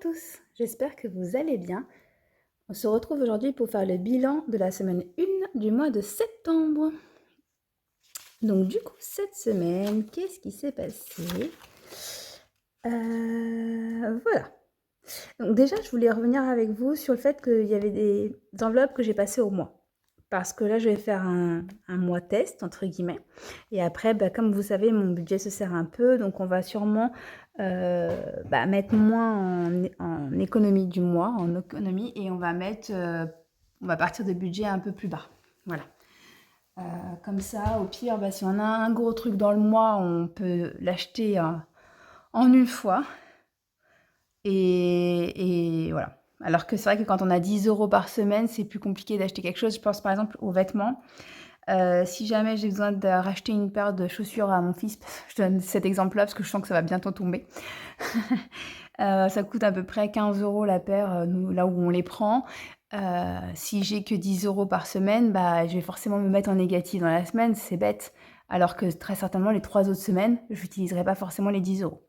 tous, j'espère que vous allez bien. On se retrouve aujourd'hui pour faire le bilan de la semaine 1 du mois de septembre. Donc du coup, cette semaine, qu'est-ce qui s'est passé? Voilà. Donc déjà, je voulais revenir avec vous sur le fait qu'il y avait des enveloppes que j'ai passées au mois. Parce que là, je vais faire un mois test, entre guillemets. Et après, comme vous savez, mon budget se serre un peu. Donc, on va sûrement mettre moins en économie du mois, en économie. Et on va partir de budget un peu plus bas. Voilà. Comme ça, au pire, si on a un gros truc dans le mois, on peut l'acheter en une fois. Et voilà. Alors que c'est vrai que quand on a 10 € par semaine, c'est plus compliqué d'acheter quelque chose. Je pense par exemple aux vêtements. Si jamais j'ai besoin de racheter une paire de chaussures à mon fils, je donne cet exemple-là parce que je sens que ça va bientôt tomber. Ça coûte à peu près 15 € la paire, nous, là où on les prend. Si j'ai que 10 € par semaine, je vais forcément me mettre en négatif dans la semaine, c'est bête. Alors que très certainement, les 3 autres semaines, je n'utiliserai pas forcément les 10 €.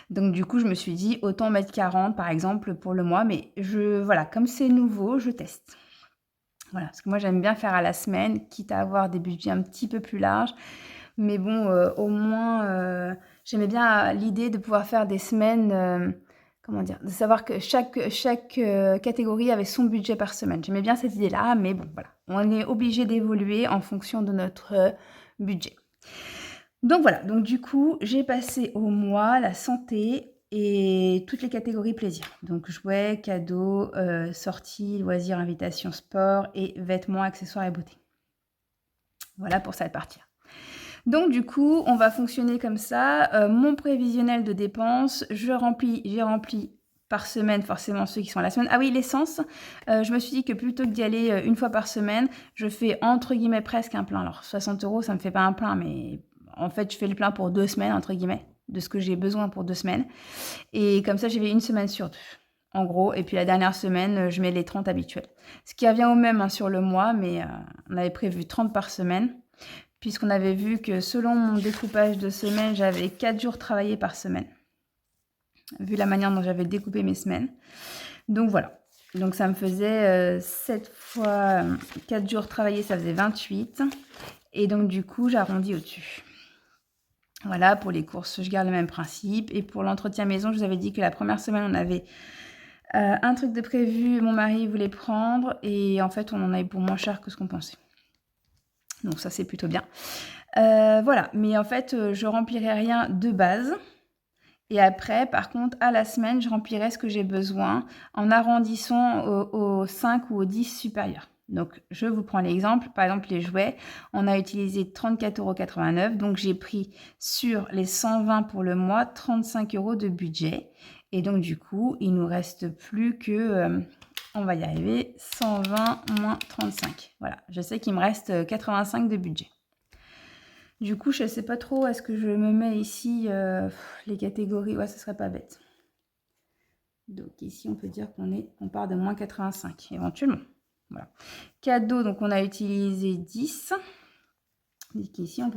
Donc du coup, je me suis dit, autant mettre 40 par exemple pour le mois, mais voilà, comme c'est nouveau, je teste. Voilà, parce que moi j'aime bien faire à la semaine, quitte à avoir des budgets un petit peu plus larges. Mais bon, au moins, j'aimais bien l'idée de pouvoir faire des semaines, comment dire? De savoir que chaque catégorie avait son budget par semaine. J'aimais bien cette idée-là, mais bon, voilà. On est obligé d'évoluer en fonction de notre budget. Donc voilà, donc du coup, j'ai passé au mois la santé et toutes les catégories plaisir. Donc jouets, cadeaux, sorties, loisirs, invitations, sport et vêtements, accessoires et beauté. Voilà pour cette partie-là. Donc du coup, on va fonctionner comme ça. Mon prévisionnel de dépenses, j'ai rempli par semaine forcément ceux qui sont à la semaine. Ah oui, l'essence, je me suis dit que plutôt que d'y aller une fois par semaine, je fais entre guillemets presque un plein. Alors 60 €, ça me fait pas un plein, mais en fait, je fais le plein pour 2 semaines, entre guillemets, de ce que j'ai besoin pour 2 semaines. Et comme ça, j'y vais une semaine sur 2, en gros. Et puis la dernière semaine, je mets les 30 habituels. Ce qui revient au même sur le mois, mais on avait prévu 30 par semaine, puisqu'on avait vu que selon mon découpage de semaine, j'avais 4 jours travaillés par semaine, vu la manière dont j'avais découpé mes semaines. Donc voilà. Donc ça me faisait 7 fois 4 jours travaillés, ça faisait 28. Et donc du coup, j'arrondis au-dessus. Voilà, pour les courses, je garde le même principe. Et pour l'entretien maison, je vous avais dit que la première semaine, on avait un truc de prévu, mon mari voulait prendre. Et en fait, on en avait pour moins cher que ce qu'on pensait. Donc ça, c'est plutôt bien. Voilà, mais en fait, je remplirai rien de base. Et après, par contre, à la semaine, je remplirai ce que j'ai besoin en arrondissant aux 5 ou aux 10 supérieurs. Donc, je vous prends l'exemple. Par exemple, les jouets, on a utilisé 34,89 €. Donc, j'ai pris sur les 120 pour le mois, 35 € de budget. Et donc, du coup, il nous reste plus que, on va y arriver, 120 moins 35. Voilà, je sais qu'il me reste 85 de budget. Du coup, je ne sais pas trop, est-ce que je me mets ici les catégories? Ouais, ce serait pas bête. Donc ici, on peut dire on part de moins 85, éventuellement. Voilà. Cadeau, donc on a utilisé 10. Donc ici, on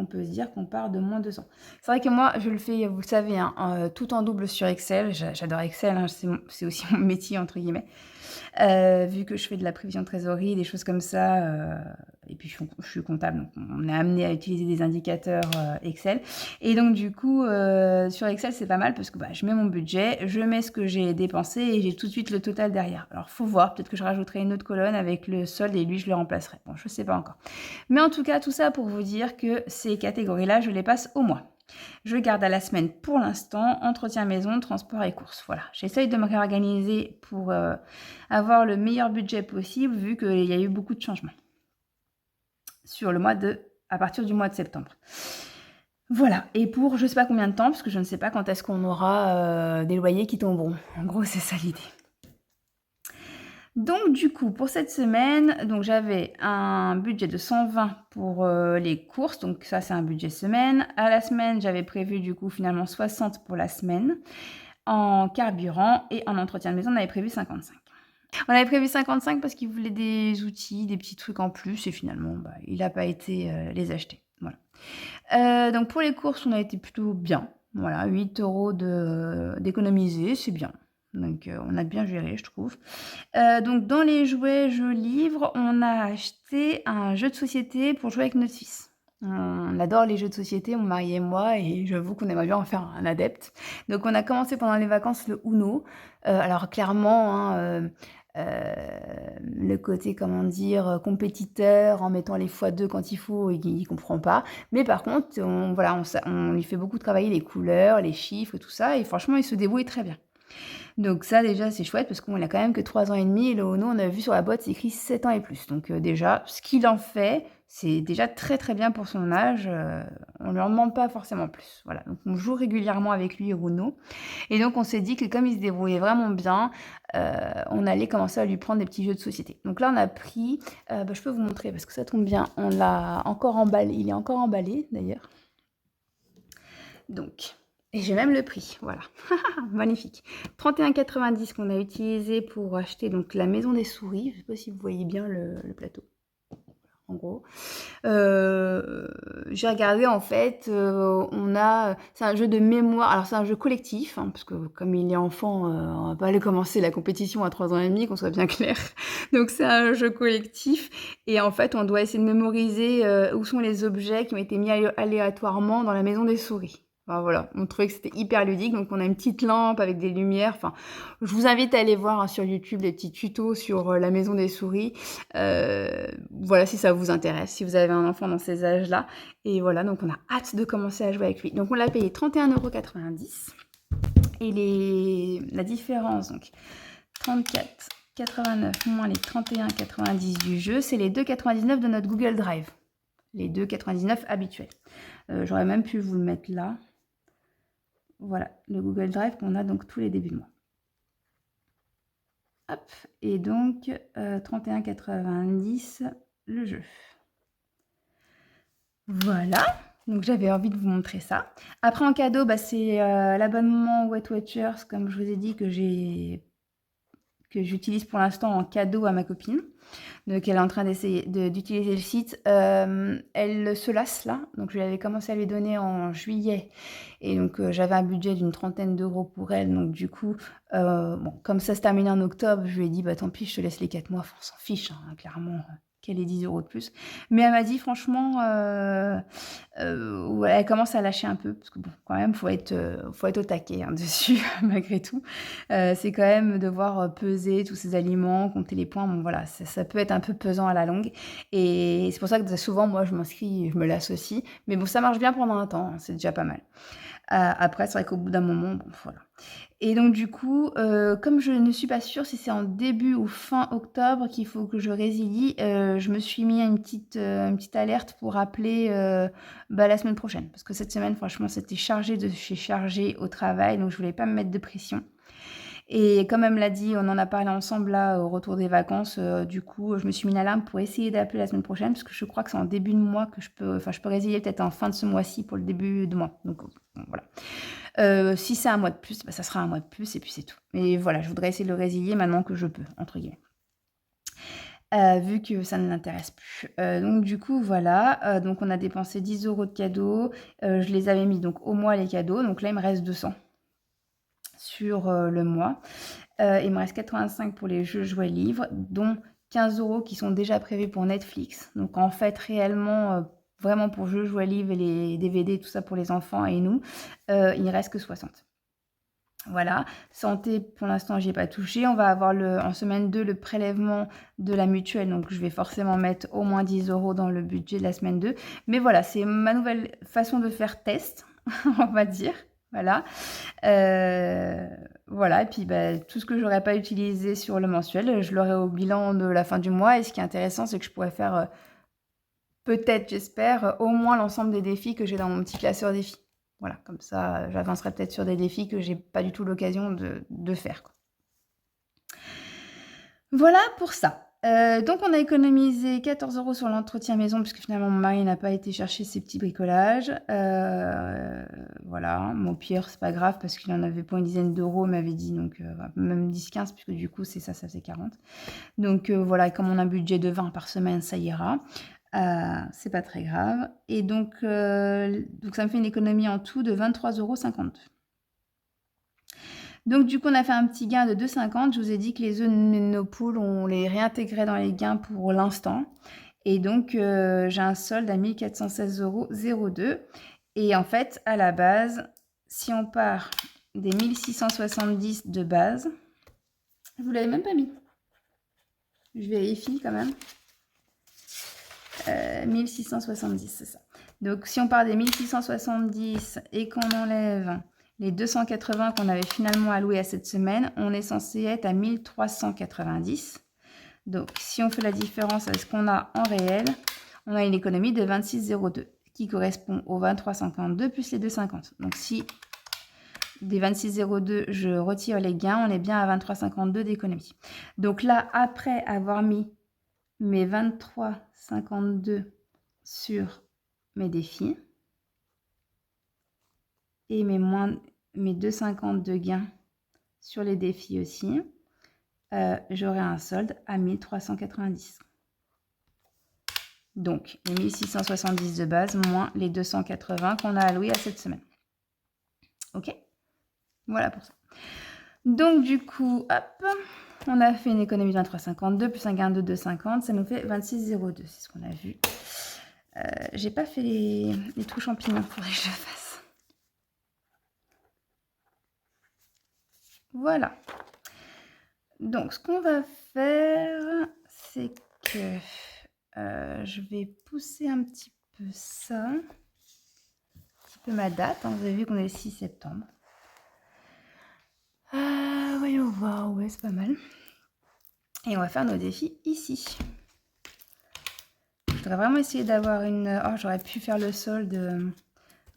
peut se dire qu'on part de moins 200. C'est vrai que moi, je le fais, vous le savez, tout en double sur Excel. J'adore Excel, hein, c'est aussi mon métier, entre guillemets. Vu que je fais de la prévision de trésorerie, des choses comme ça, et puis je suis comptable, donc on est amené à utiliser des indicateurs Excel. Et donc du coup, sur Excel, c'est pas mal parce que je mets mon budget, je mets ce que j'ai dépensé et j'ai tout de suite le total derrière. Alors faut voir, peut-être que je rajouterai une autre colonne avec le solde et lui je le remplacerai. Bon, je sais pas encore. Mais en tout cas, tout ça pour vous dire que ces catégories-là, je les passe au mois. Je garde à la semaine pour l'instant, entretien maison, transport et courses. Voilà, j'essaye de me réorganiser pour avoir le meilleur budget possible vu qu'il y a eu beaucoup de changements à partir du mois de septembre. Voilà, et pour je ne sais pas combien de temps, parce que je ne sais pas quand est-ce qu'on aura des loyers qui tomberont. En gros, c'est ça l'idée. Donc du coup, pour cette semaine, j'avais un budget de 120 pour les courses, donc ça c'est un budget semaine. À la semaine, j'avais prévu du coup finalement 60 pour la semaine. En carburant et en entretien de maison, on avait prévu 55. On avait prévu 55 parce qu'il voulait des outils, des petits trucs en plus et finalement, il n'a pas été les acheter. Voilà. Donc pour les courses, on a été plutôt bien. Voilà, 8 € d'économiser, c'est bien. Donc on a bien géré, je trouve. Donc dans les jouets jeux livres, on a acheté un jeu de société pour jouer avec notre fils. On adore les jeux de société, mon mari et moi, et j'avoue qu'on aimerait bien en faire un adepte. Donc on a commencé pendant les vacances le Uno. Alors clairement, hein, le côté, comment dire, compétiteur en mettant les x2 quand il faut, il comprend pas. Mais par contre, on lui fait beaucoup travailler les couleurs, les chiffres et tout ça, et franchement, il se débrouille très bien. Donc ça déjà c'est chouette parce qu'on a quand même que 3 ans et demi et le Ono on a vu sur la boîte c'est écrit 7 ans et plus. Donc déjà ce qu'il en fait, c'est déjà très, très bien pour son âge, on lui en demande pas forcément plus. Voilà, donc on joue régulièrement avec lui au Uno et donc on s'est dit que comme il se débrouillait vraiment bien, on allait commencer à lui prendre des petits jeux de société. Donc là on a pris, je peux vous montrer parce que ça tombe bien, on l'a encore emballé, il est encore emballé d'ailleurs. Donc et j'ai même le prix, voilà. Magnifique. 31,90 qu'on a utilisé pour acheter donc la maison des souris. Je ne sais pas si vous voyez bien le plateau, en gros. J'ai regardé en fait, c'est un jeu de mémoire. Alors c'est un jeu collectif, hein, parce que comme il est enfant, on va pas aller commencer la compétition à 3 ans et demi, qu'on soit bien clair. Donc c'est un jeu collectif et en fait on doit essayer de mémoriser où sont les objets qui ont été mis aléatoirement dans la maison des souris. Enfin, voilà, on trouvait que c'était hyper ludique, donc on a une petite lampe avec des lumières. Enfin, je vous invite à aller voir hein, sur YouTube des petits tutos sur la maison des souris. Voilà, si ça vous intéresse, si vous avez un enfant dans ces âges-là. Et voilà, donc on a hâte de commencer à jouer avec lui. Donc on l'a payé 31,90 € et la différence, donc 34,89 moins les 31,90 du jeu, c'est les 2,99 de notre Google Drive. Les 2,99 habituels. J'aurais même pu vous le mettre là. Voilà, le Google Drive qu'on a donc tous les débuts de mois. Hop, et donc 31,90 le jeu. Voilà, donc j'avais envie de vous montrer ça. Après en cadeau, c'est l'abonnement Weight Watchers, comme je vous ai dit, que j'utilise pour l'instant en cadeau à ma copine. Donc elle est en train d'utiliser le site. Elle se lasse là, donc je lui avais commencé à lui donner en juillet. Et donc j'avais un budget d'une 30aine d'euros pour elle. Donc du coup, comme ça se termine en octobre, je lui ai dit, tant pis, je te laisse les 4 mois. Enfin, on s'en fiche, hein, clairement, qu'elle ait 10 € de plus. Mais elle m'a dit, franchement, ouais, elle commence à lâcher un peu. Parce que bon, quand même, faut être au taquet hein, dessus, malgré tout. C'est quand même devoir peser tous ces aliments, compter les points. Bon, voilà, ça peut être un peu pesant à la longue. Et c'est pour ça que souvent, moi, je m'inscris, je me lasse aussi. Mais bon, ça marche bien pendant un temps, hein, c'est déjà pas mal. Après, c'est vrai qu'au bout d'un moment, bon, voilà. Et donc, du coup, comme je ne suis pas sûre si c'est en début ou fin octobre qu'il faut que je résilie, je me suis mis une petite alerte pour appeler la semaine prochaine. Parce que cette semaine, franchement, c'était chargé de chez chargé au travail. Donc, je voulais pas me mettre de pression. Et comme elle me l'a dit, on en a parlé ensemble là au retour des vacances. Du coup, je me suis mis une alarme pour essayer d'appeler la semaine prochaine parce que je crois que c'est en début de mois que je peux résilier peut-être en fin de ce mois-ci pour le début de mois. Donc bon, voilà. Si c'est un mois de plus, ça sera un mois de plus et puis c'est tout. Mais voilà, je voudrais essayer de le résilier maintenant que je peux, entre guillemets. Vu que ça ne l'intéresse plus. Donc du coup, voilà. Donc on a dépensé 10 € de cadeaux. Je les avais mis donc au mois les cadeaux. Donc là, il me reste 200 sur le mois. Il me reste 85 pour les jeux jouets livres, dont 15 € qui sont déjà prévus pour Netflix. Donc en fait, réellement, vraiment pour jeux jouets livres et les DVD, tout ça pour les enfants et nous, il ne reste que 60. Voilà. Santé, pour l'instant, j'y ai pas touché. On va avoir en semaine 2 le prélèvement de la mutuelle. Donc je vais forcément mettre au moins 10 € dans le budget de la semaine 2. Mais voilà, c'est ma nouvelle façon de faire test, on va dire. Voilà. Voilà, et puis tout ce que j'aurais pas utilisé sur le mensuel, je l'aurai au bilan de la fin du mois. Et ce qui est intéressant, c'est que je pourrais faire, peut-être, j'espère, au moins l'ensemble des défis que j'ai dans mon petit classeur défis. Voilà, comme ça, j'avancerai peut-être sur des défis que j'ai pas du tout l'occasion de faire, quoi. Voilà pour ça. Donc on a économisé 14 € sur l'entretien maison puisque finalement mon mari n'a pas été chercher ses petits bricolages. Voilà, au pire c'est pas grave parce qu'il en avait pour une dizaine d'euros, il m'avait dit, donc même 10-15 puisque du coup c'est ça faisait 40. Donc voilà, comme on a un budget de 20 par semaine, ça ira. C'est pas très grave. Et donc ça me fait une économie en tout de 23,52 €. Donc du coup, on a fait un petit gain de 2,50. Je vous ai dit que les œufs de nos poules, on les réintégrait dans les gains pour l'instant. Et donc, j'ai un solde à 1416,02 €. Et en fait, à la base, si on part des 1670 de base, je vous l'avez même pas mis. Je vérifie quand même. 1670, c'est ça. Donc, si on part des 1670 et qu'on enlève les 280 qu'on avait finalement alloués à cette semaine, on est censé être à 1390. Donc, si on fait la différence avec ce qu'on a en réel, on a une économie de 26,02 qui correspond aux 23,52 plus les 2,50. Donc, si des 26,02, je retire les gains, on est bien à 23,52 d'économie. Donc là, après avoir mis mes 23,52 sur mes défis et mes 2,50 de gains sur les défis aussi, j'aurai un solde à 1390. Donc, les 1670 de base moins les 280 qu'on a alloués à cette semaine. Ok? Voilà pour ça. Donc, du coup, hop, on a fait une économie de 23,52 plus un gain de 2,50. Ça nous fait 26,02. C'est ce qu'on a vu. J'ai pas fait les trous champignons. Il faudrait que je le fasse. Voilà. Donc, ce qu'on va faire, c'est que je vais pousser un petit peu ça. Un petit peu ma date. Hein. Vous avez vu qu'on est le 6 septembre. Voyons voir. Ouais, c'est pas mal. Et on va faire nos défis ici. Je voudrais vraiment essayer d'avoir une... Oh, j'aurais pu faire le solde de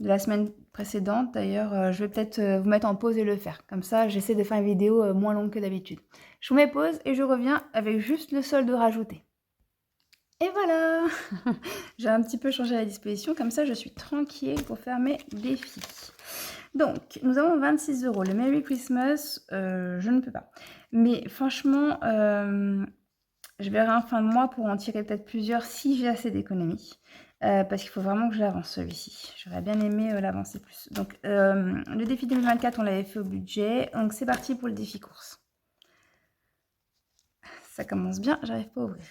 la semaine précédente. D'ailleurs, je vais peut-être vous mettre en pause et le faire. Comme ça, j'essaie de faire une vidéo moins longue que d'habitude. Je vous mets pause et je reviens avec juste le solde rajouté. Et voilà. J'ai un petit peu changé la disposition. Comme ça, je suis tranquille pour faire mes défis. Donc, nous avons 26 €. Le Merry Christmas, je ne peux pas. Mais franchement... je verrai en fin de mois pour en tirer peut-être plusieurs si j'ai assez d'économies. Parce qu'il faut vraiment que je l'avance celui-ci. J'aurais bien aimé l'avancer plus. Donc le défi 2024, on l'avait fait au budget. Donc c'est parti pour le défi course. Ça commence bien, j'arrive pas à ouvrir.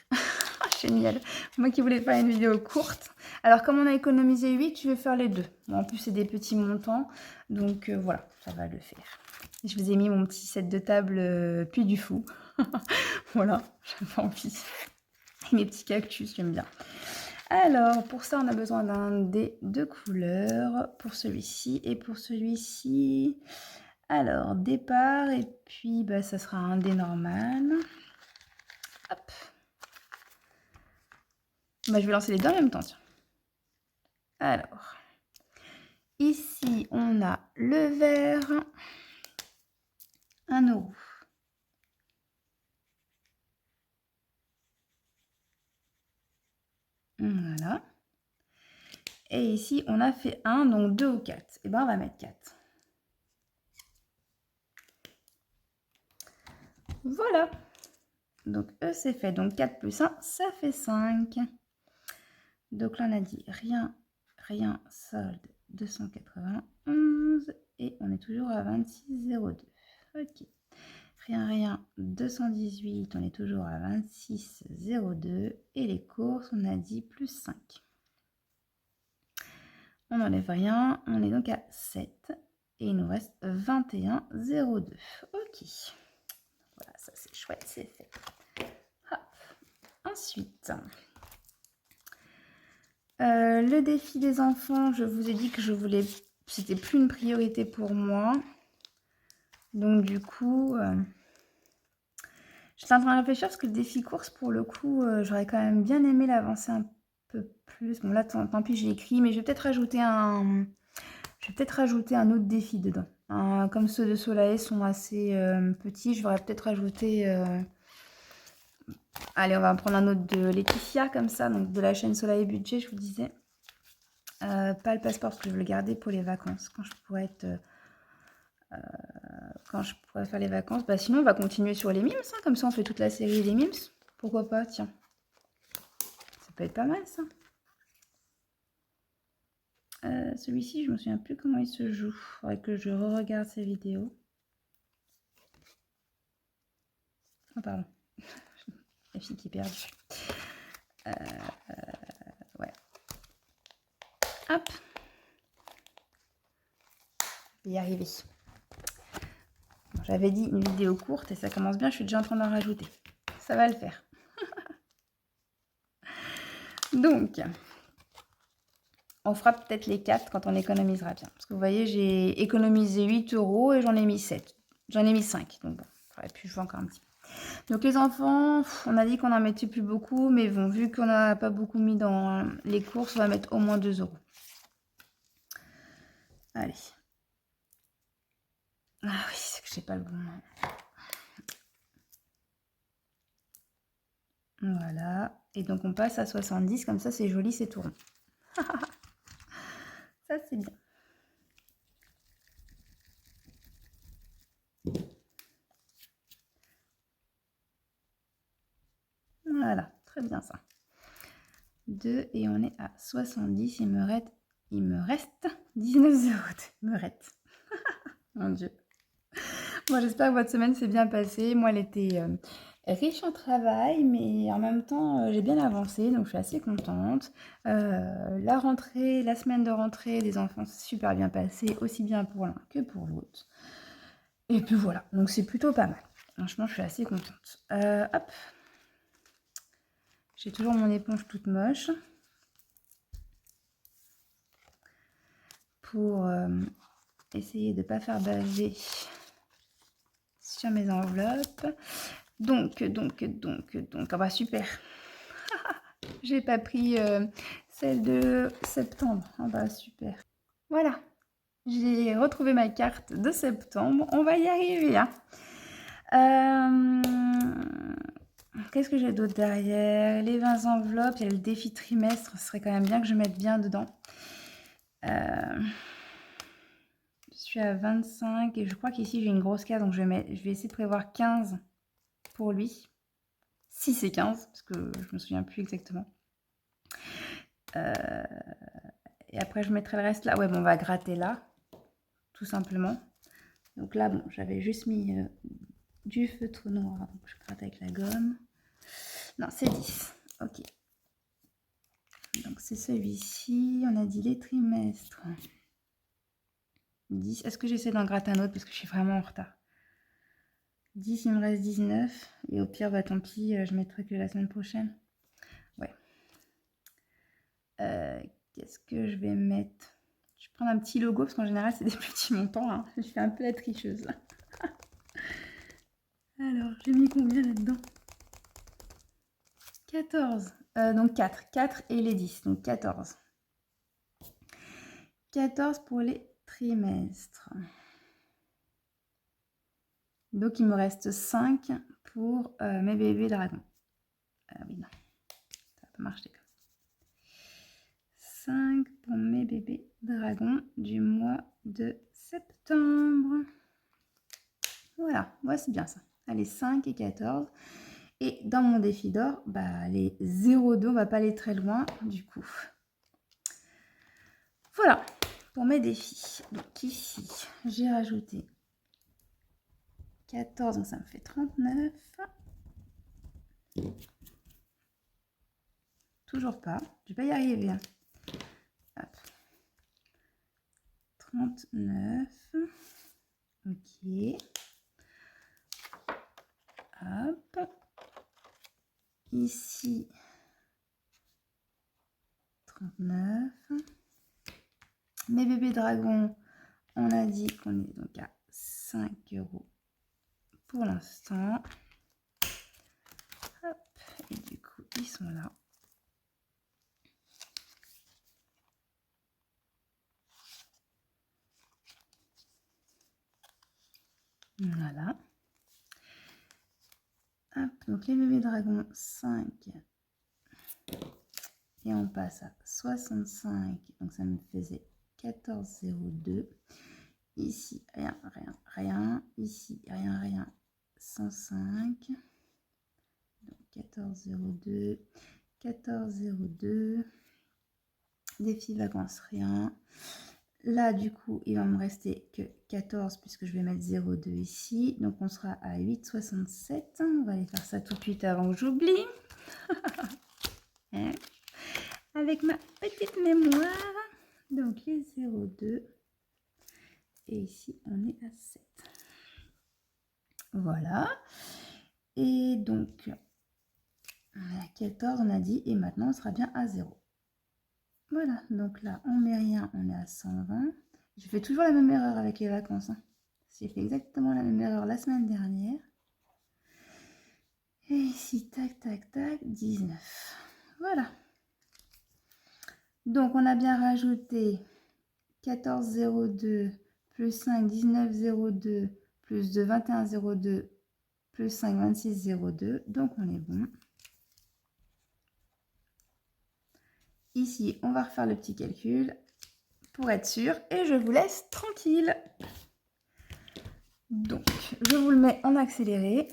Génial. Moi qui voulais faire une vidéo courte. Alors comme on a économisé 8, je vais faire les deux. Bon, en plus c'est des petits montants. Donc voilà, ça va le faire. Je vous ai mis mon petit set de table Puy du Fou. Voilà, j'avais envie. Et mes petits cactus, j'aime bien. Alors, pour ça, on a besoin d'un dé de couleur pour celui-ci et pour celui-ci. Alors, départ, et puis bah, ça sera un dé normal. Hop. Bah, je vais lancer les deux en même temps. Tiens. Alors, ici, on a le vert, 1 €. Voilà. Et ici, on a fait 1, donc 2 ou 4. Et bien, on va mettre 4. Voilà. Donc, c'est fait. Donc, 4 plus 1, ça fait 5. Donc là, on a dit rien, solde 291. Et on est toujours à 26,02. Ok. Rien, 218. On est toujours à 26,02. Et les courses, on a dit plus 5. On n'enlève rien. On est donc à 7. Et il nous reste 21,02. Ok. Voilà, ça c'est chouette, c'est fait. Hop. Ensuite, le défi des enfants, je vous ai dit que je voulais... C'était plus une priorité pour moi. Donc du coup, j'étais en train de réfléchir parce que le défi course, pour le coup, j'aurais quand même bien aimé l'avancer un peu plus. Bon là, tant pis, j'ai écrit, mais je vais peut-être rajouter un... autre défi dedans. Comme ceux de Soleil sont assez petits, je vais peut-être rajouter... Allez, on va en prendre un autre de Laetitia, comme ça, donc de la chaîne Soleil Budget, je vous disais. Pas le passeport, parce que je veux le garder pour les vacances, quand je pourrais être... quand je pourrais faire les vacances. Bah, sinon, on va continuer sur les mimes, hein, comme ça, on fait toute la série des mimes. Pourquoi pas, tiens. Ça peut être pas mal, ça. Celui-ci, je me souviens plus comment il se joue. Il faudrait que je re-regarde ces vidéos. Oh, pardon. La fille qui est perdue. Ouais. Hop. Je vais y arriver. Bon, j'avais dit une vidéo courte et ça commence bien, je suis déjà en train d'en rajouter. Ça va le faire. Donc, on fera peut-être les 4 quand on économisera bien. Parce que vous voyez, j'ai économisé 8 € et j'en ai mis 7. J'en ai mis 5. Donc bon, j'aurais pu jouer encore un petit peu. Donc les enfants, on a dit qu'on n'en mettait plus beaucoup. Mais bon, vu qu'on n'a pas beaucoup mis dans les courses, on va mettre au moins 2 €. Allez. Ah oui, c'est que je sais pas le bon nom. Voilà. Et donc on passe à 70. Comme ça, c'est joli, c'est tout rond. Ça, c'est bien. Voilà, très bien ça. 2 et on est à 70. Il me reste 19 €. Il me reste. Mon Dieu. Bon, j'espère que votre semaine s'est bien passée. Moi, elle était riche en travail, mais en même temps, j'ai bien avancé, donc je suis assez contente. La semaine de rentrée des enfants s'est super bien passée, aussi bien pour l'un que pour l'autre. Et puis voilà, donc c'est plutôt pas mal. Franchement, je suis assez contente. Hop. J'ai toujours mon éponge toute moche. Pour essayer de ne pas faire baver sur mes enveloppes. Donc, ah bah super. J'ai pas pris celle de septembre. Ah bah super. Voilà. J'ai retrouvé ma carte de septembre. On va y arriver. Hein. Qu'est-ce que j'ai d'autre derrière? Les 20 enveloppes, il y a le défi trimestre. Ce serait quand même bien que je mette bien dedans. Je suis à 25 et je crois qu'ici j'ai une grosse case. Donc je vais essayer de prévoir 15 pour lui. Si c'est 15, parce que je me souviens plus exactement. Et après, je mettrai le reste là. Ouais, bon, on va gratter là, tout simplement. Donc là, bon, j'avais juste mis du feutre noir. Donc je gratte avec la gomme. Non, c'est 10. Ok. Donc c'est celui-ci. On a dit les trimestres. 10. Est-ce que j'essaie d'en gratter un autre parce que je suis vraiment en retard? 10, il me reste 19. Et au pire, bah tant pis, je mettrai que la semaine prochaine. Ouais. Qu'est-ce que je vais mettre? Je vais prendre un petit logo parce qu'en général, c'est des petits montants. Hein. Je fais un peu la tricheuse là. Alors, j'ai mis combien là-dedans? 14. Donc 4. 4 et les 10. Donc 14. 14 pour les trimestres. Donc il me reste 5 pour mes bébés dragons. Oui, non. Ça va pas marcher comme ça. 5 pour mes bébés dragons du mois de septembre. Voilà, ouais, c'est bien ça. Allez, 5 et 14. Et dans mon défi d'or, bah, les 0,2, on va pas aller très loin du coup. Voilà, pour mes défis. Donc ici, j'ai rajouté 14, donc ça me fait 39. Toujours pas, je vais pas y arriver. Hein. Hop. 39. Ok. Hop. Ici, 39. Mes bébés dragons, on a dit qu'on est donc à 5 € pour l'instant. Hop. Et du coup, ils sont là. Voilà. Hop, donc les bébés dragons, 5. Et on passe à 65. Donc ça me faisait 14,02. Ici, rien, rien, rien. Ici, rien, rien. 105. Donc 14,02. 14,02. Défi vacances, rien. Là, du coup, il va me rester que 14 puisque je vais mettre 0,2 ici. Donc, on sera à 8,67. On va aller faire ça tout de suite avant que j'oublie. Hein, avec ma petite mémoire. Donc, les 0,2. Et ici, on est à 7. Voilà. Et donc, on est à 14, on a dit. Et maintenant, on sera bien à 0. Voilà. Donc là, on met rien, on est à 120. Je fais toujours la même erreur avec les vacances. Hein. J'ai fait exactement la même erreur la semaine dernière. Et ici, tac, tac, tac, 19. Voilà. Donc, on a bien rajouté 14,02 plus 5, 19,02 plus 2, 21,02 plus 5, 26,02. Donc, on est bon. Ici, on va refaire le petit calcul pour être sûr. Et je vous laisse tranquille. Donc, je vous le mets en accéléré.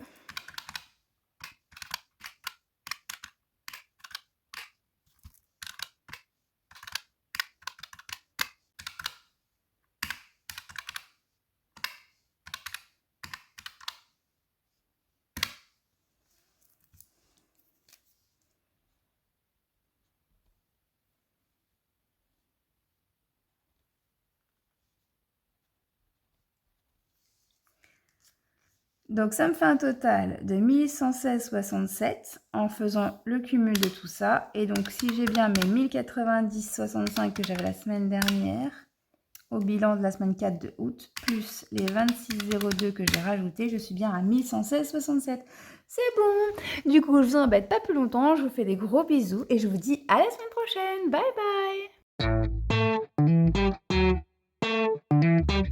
Donc, ça me fait un total de 1116,67 en faisant le cumul de tout ça. Et donc, si j'ai bien mes 1090,65 que j'avais la semaine dernière, au bilan de la semaine 4 de août, plus les 26,02 que j'ai rajoutés, je suis bien à 1116,67. C'est bon. Du coup, je vous embête pas plus longtemps. Je vous fais des gros bisous et je vous dis à la semaine prochaine. Bye bye.